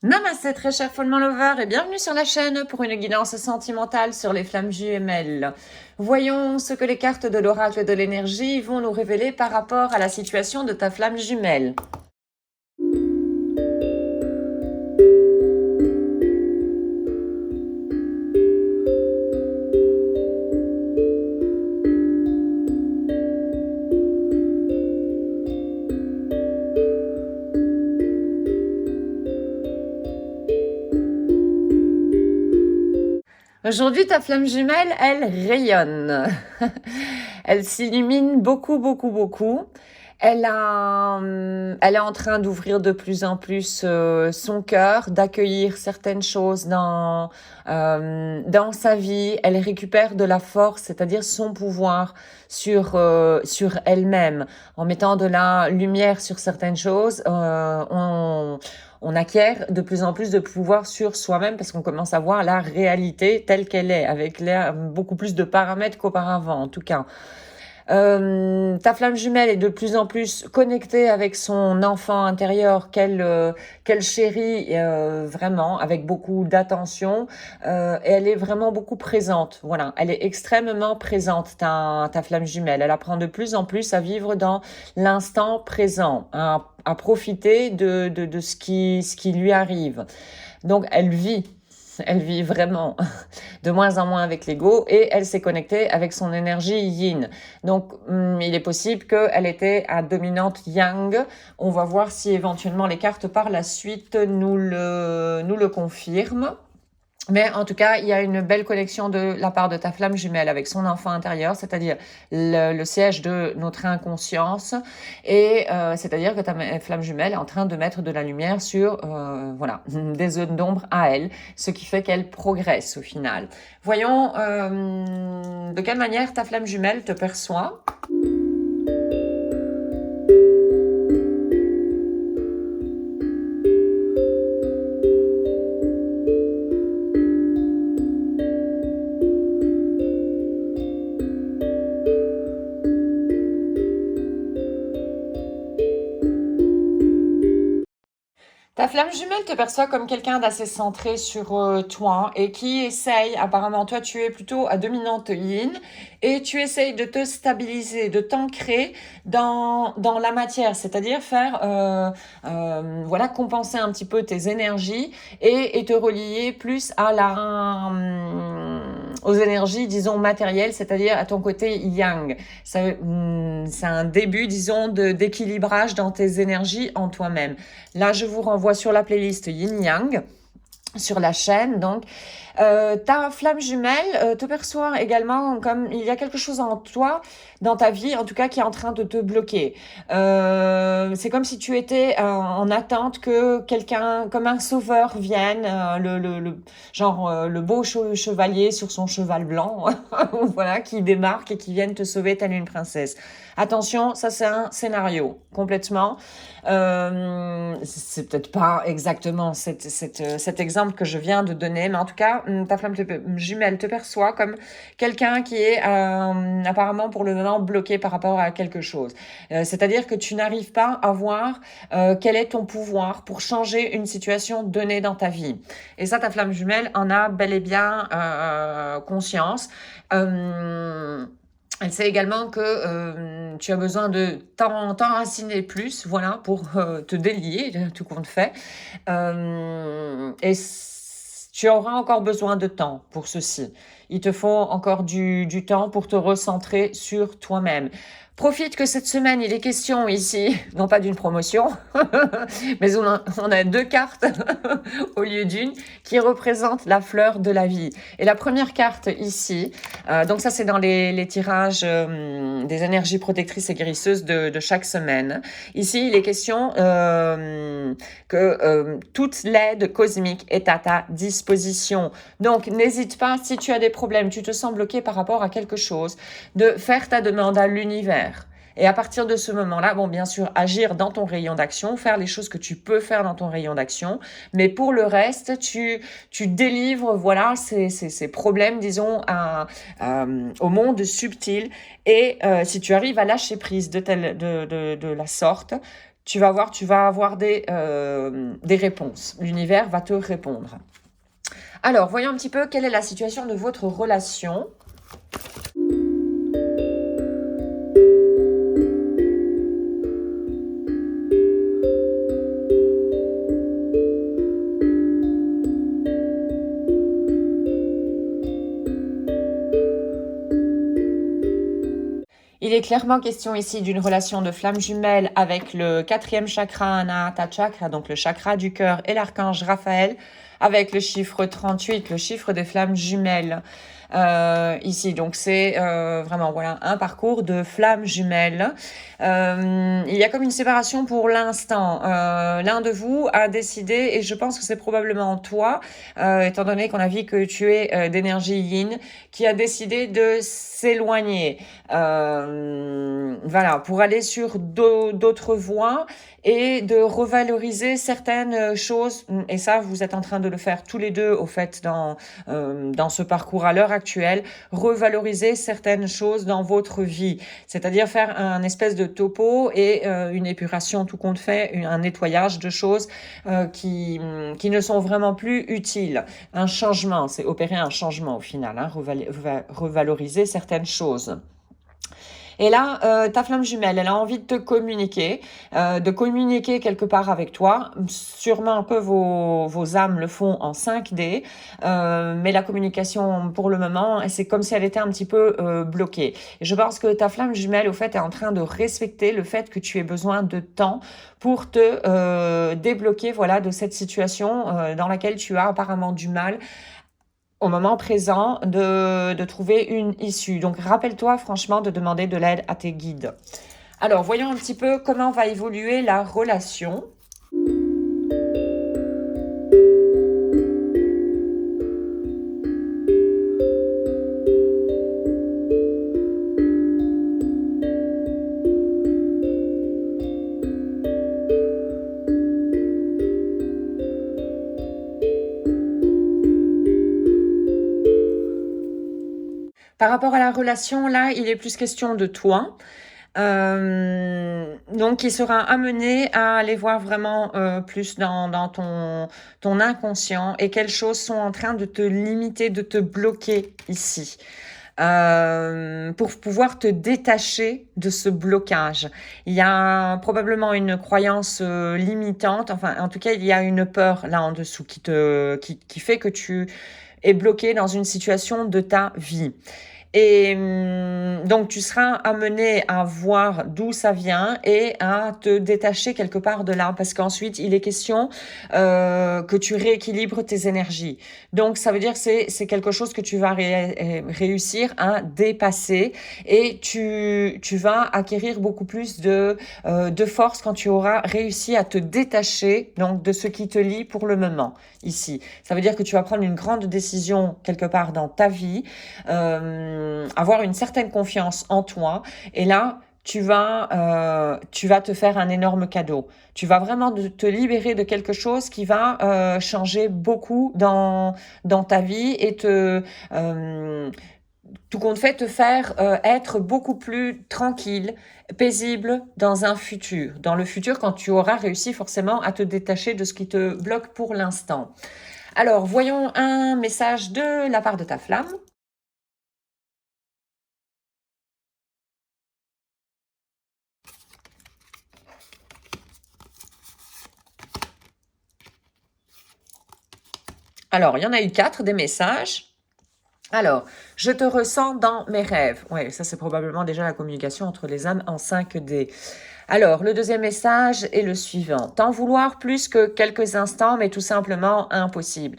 Namasté très cher follement lover et bienvenue sur la chaîne pour une guidance sentimentale sur les flammes jumelles. Voyons ce que les cartes de l'oracle de l'énergie vont nous révéler par rapport à la situation de ta flamme jumelle. Aujourd'hui, ta flamme jumelle, elle rayonne. Elle s'illumine beaucoup, beaucoup, beaucoup. Elle est en train d'ouvrir de plus en plus son cœur, d'accueillir certaines choses dans sa vie. Elle récupère de la force, c'est-à-dire son pouvoir sur elle-même. En mettant de la lumière sur certaines choses, on acquiert de plus en plus de pouvoir sur soi-même parce qu'on commence à voir la réalité telle qu'elle est, avec beaucoup plus de paramètres qu'auparavant, en tout cas. Ta flamme jumelle est de plus en plus connectée avec son enfant intérieur qu'elle chérit vraiment, avec beaucoup d'attention. Et elle est vraiment beaucoup présente. Voilà, elle est extrêmement présente, ta flamme jumelle. Elle apprend de plus en plus à vivre dans l'instant présent, à profiter de ce qui lui arrive. Donc, elle vit vraiment de moins en moins avec l'ego et elle s'est connectée avec son énergie yin. Donc, il est possible qu'elle était à dominante yang. On va voir si éventuellement les cartes par la suite nous le confirment. Mais en tout cas, il y a une belle connexion de la part de ta flamme jumelle avec son enfant intérieur, c'est-à-dire le siège de notre inconscience. Et c'est-à-dire que ta flamme jumelle est en train de mettre de la lumière sur voilà, des zones d'ombre à elle, ce qui fait qu'elle progresse au final. Voyons de quelle manière ta flamme jumelle te perçoit. Ta flamme jumelle te perçoit comme quelqu'un d'assez centré sur toi et qui essaye, apparemment toi tu es plutôt à dominante yin et tu essayes de te stabiliser, de t'ancrer dans la matière, c'est-à-dire faire, voilà, compenser un petit peu tes énergies et te relier plus à aux énergies, disons, matérielles, c'est-à-dire à ton côté yang. C'est un début, disons, d'équilibrage dans tes énergies en toi-même. Là, je vous renvoie sur la playlist Yin Yang sur la chaîne. Donc, ta flamme jumelle te perçoit également comme il y a quelque chose en toi, dans ta vie, en tout cas, qui est en train de te bloquer. C'est comme si tu étais en attente que quelqu'un, comme un sauveur, vienne, le beau chevalier sur son cheval blanc, voilà, qui démarque et qui vienne te sauver telle une princesse. Attention, ça c'est un scénario, complètement. C'est peut-être pas exactement cet exemple que je viens de donner, mais en tout cas, ta flamme jumelle te perçoit comme quelqu'un qui est apparemment pour le moment bloqué par rapport à quelque chose. C'est-à-dire que tu n'arrives pas à voir quel est ton pouvoir pour changer une situation donnée dans ta vie. Et ça, ta flamme jumelle en a bel et bien conscience. Elle sait également que tu as besoin de t'enraciner plus, voilà, pour te délier, tout compte fait. Et tu auras encore besoin de temps pour ceci. Il te faut encore du temps pour te recentrer sur toi-même. Profite que cette semaine, il est question ici, non pas d'une promotion, mais on a deux cartes au lieu d'une qui représentent la fleur de la vie. Et la première carte ici, donc ça c'est dans les tirages des énergies protectrices et guérisseuses de chaque semaine. Ici, il est question que toute l'aide cosmique est à ta disposition. Donc, n'hésite pas, si tu as des problèmes, tu te sens bloqué par rapport à quelque chose, de faire ta demande à l'univers. Et à partir de ce moment-là, bon, bien sûr, agir dans ton rayon d'action, faire les choses que tu peux faire dans ton rayon d'action. Mais pour le reste, tu délivres, voilà, ces problèmes, disons, au monde subtil. Et si tu arrives à lâcher prise de la sorte, tu vas voir, tu vas avoir des réponses. L'univers va te répondre. Alors, voyons un petit peu quelle est la situation de votre relation. Il est clairement question ici d'une relation de flamme jumelle avec le 4e chakra, Anahata Chakra, donc le chakra du cœur, et l'archange Raphaël, avec le chiffre 38, le chiffre des flammes jumelles. Ici, donc c'est vraiment voilà un parcours de flammes jumelles. Il y a comme une séparation pour l'instant. L'un de vous a décidé, et je pense que c'est probablement toi, étant donné qu'on a vu que tu es d'énergie yin, qui a décidé de s'éloigner. Voilà, pour aller sur d'autres voies et de revaloriser certaines choses. Et ça, vous êtes en train de le faire tous les deux, au fait, dans ce parcours à l'heure actuelle, revaloriser certaines choses dans votre vie. C'est-à-dire faire un espèce de topo et une épuration tout compte fait, un nettoyage de choses qui ne sont vraiment plus utiles. Un changement, c'est opérer un changement au final, hein, revaloriser certaines choses. Et là, ta flamme jumelle, elle a envie de te communiquer, quelque part avec toi. Sûrement un peu vos âmes le font en 5D, mais la communication pour le moment, c'est comme si elle était un petit peu bloquée. Et je pense que ta flamme jumelle, au fait, est en train de respecter le fait que tu aies besoin de temps pour te débloquer, voilà, de cette situation dans laquelle tu as apparemment du mal au moment présent de trouver une issue. Donc, rappelle-toi franchement de demander de l'aide à tes guides. Alors, voyons un petit peu comment va évoluer la relation. Par rapport à la relation, là, il est plus question de toi. Donc, il sera amené à aller voir vraiment plus dans ton inconscient et quelles choses sont en train de te limiter, de te bloquer ici. Pour pouvoir te détacher de ce blocage. Il y a probablement une croyance limitante, enfin en tout cas il y a une peur là en dessous qui fait que tu es bloqué dans une situation de ta vie. Et donc, tu seras amené à voir d'où ça vient et à te détacher quelque part de là, parce qu'ensuite, il est question que tu rééquilibres tes énergies. Donc, ça veut dire que c'est quelque chose que tu vas réussir à dépasser et tu vas acquérir beaucoup plus de force quand tu auras réussi à te détacher donc de ce qui te lie pour le moment ici. Ça veut dire que tu vas prendre une grande décision quelque part dans ta vie, avoir une certaine confiance en toi. Et là, tu vas te faire un énorme cadeau. Tu vas vraiment te libérer de quelque chose qui va changer beaucoup dans ta vie et tout compte fait, te faire être beaucoup plus tranquille, paisible dans un futur. Dans le futur, quand tu auras réussi forcément à te détacher de ce qui te bloque pour l'instant. Alors, voyons un message de la part de ta flamme. Alors, il y en a eu 4 des messages. Alors, je te ressens dans mes rêves. Oui, ça c'est probablement déjà la communication entre les âmes en 5D. Alors, le deuxième message est le suivant. T'en vouloir plus que quelques instants, mais tout simplement impossible.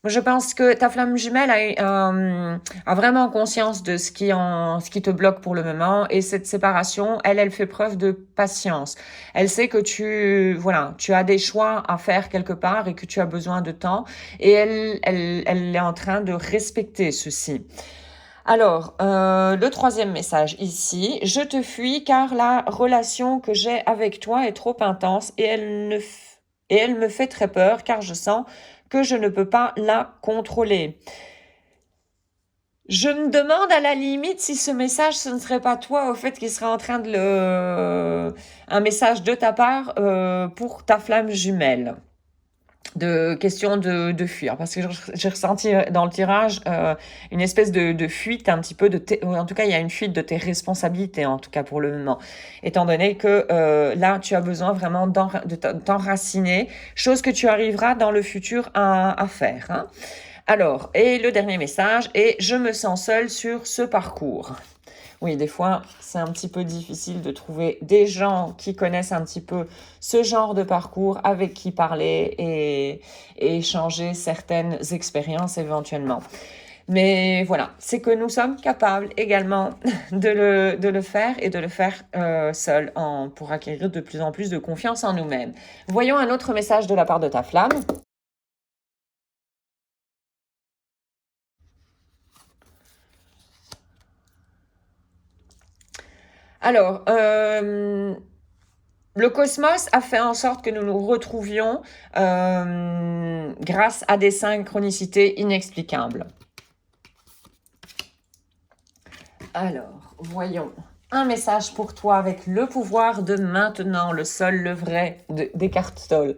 Je pense que ta flamme jumelle a vraiment conscience de ce qui te bloque pour le moment, et cette séparation, elle fait preuve de patience. Elle sait que tu as des choix à faire quelque part et que tu as besoin de temps, et elle est en train de respecter ceci. Alors, le troisième message ici, je te fuis car la relation que j'ai avec toi est trop intense et elle me fait très peur car je sens que je ne peux pas la contrôler. Je me demande à la limite si ce message, ce ne serait pas toi, au fait, qui serait en train de un message de ta part pour ta flamme jumelle. De question de fuir, parce que j'ai ressenti dans le tirage une espèce de fuite un petit peu en tout cas il y a une fuite de tes responsabilités en tout cas pour le moment, étant donné que là tu as besoin vraiment de t'enraciner, chose que tu arriveras dans le futur à faire, hein. Alors, et le dernier message est: je me sens seule sur ce parcours. Oui, des fois, c'est un petit peu difficile de trouver des gens qui connaissent un petit peu ce genre de parcours avec qui parler et échanger certaines expériences éventuellement. Mais voilà, c'est que nous sommes capables également de le faire et de le faire seul pour acquérir de plus en plus de confiance en nous-mêmes. Voyons un autre message de la part de ta flamme. Alors, le cosmos a fait en sorte que nous nous retrouvions grâce à des synchronicités inexplicables. Alors, voyons. Un message pour toi avec le pouvoir de maintenant, le seul, le vrai, des cartes Toll.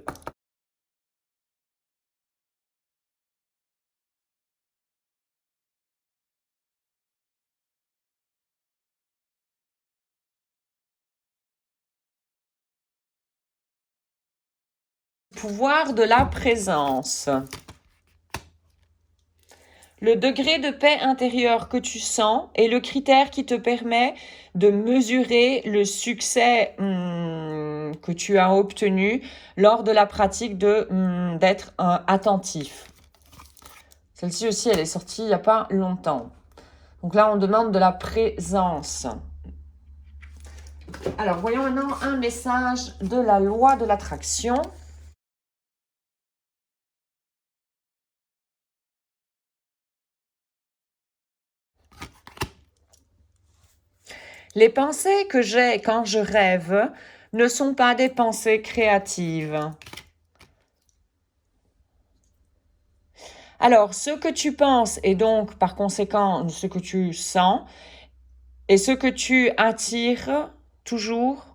Pouvoir de la présence. Le degré de paix intérieure que tu sens est le critère qui te permet de mesurer le succès que tu as obtenu lors de la pratique d'être attentif. Celle-ci aussi, elle est sortie il n'y a pas longtemps. Donc là, on demande de la présence. Alors, voyons maintenant un message de la loi de l'attraction. Les pensées que j'ai quand je rêve ne sont pas des pensées créatives. Alors, ce que tu penses et donc par conséquent ce que tu sens et ce que tu attires toujours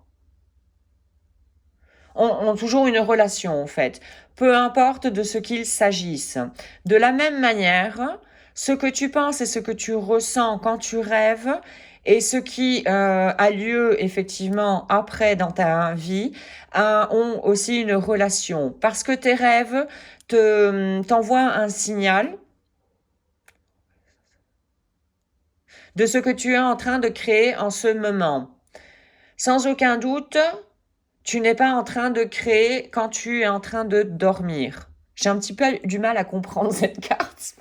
ont toujours une relation en fait, peu importe de ce qu'il s'agisse. De la même manière, ce que tu penses et ce que tu ressens quand tu rêves et ce qui a lieu effectivement après dans ta vie ont aussi une relation parce que tes rêves t'envoient un signal de ce que tu es en train de créer en ce moment. Sans aucun doute, tu n'es pas en train de créer quand tu es en train de dormir. J'ai un petit peu du mal à comprendre cette carte.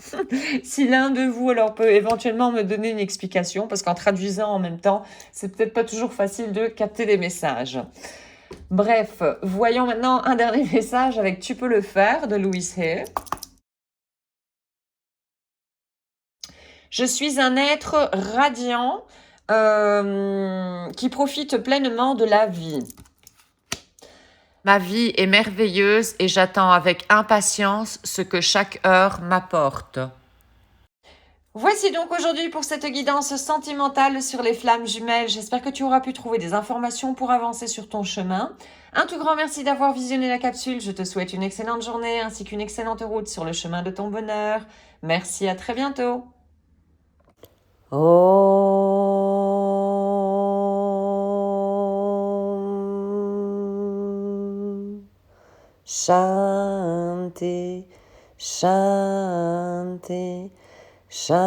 Si l'un de vous alors peut éventuellement me donner une explication, parce qu'en traduisant en même temps, c'est peut-être pas toujours facile de capter les messages. Bref, voyons maintenant un dernier message avec Tu peux le faire de Louise Hay. Je suis un être radiant qui profite pleinement de la vie. Ma vie est merveilleuse et j'attends avec impatience ce que chaque heure m'apporte. Voici donc aujourd'hui pour cette guidance sentimentale sur les flammes jumelles. J'espère que tu auras pu trouver des informations pour avancer sur ton chemin. Un tout grand merci d'avoir visionné la capsule. Je te souhaite une excellente journée ainsi qu'une excellente route sur le chemin de ton bonheur. Merci, à très bientôt. Shanti, Shanti, Shanti.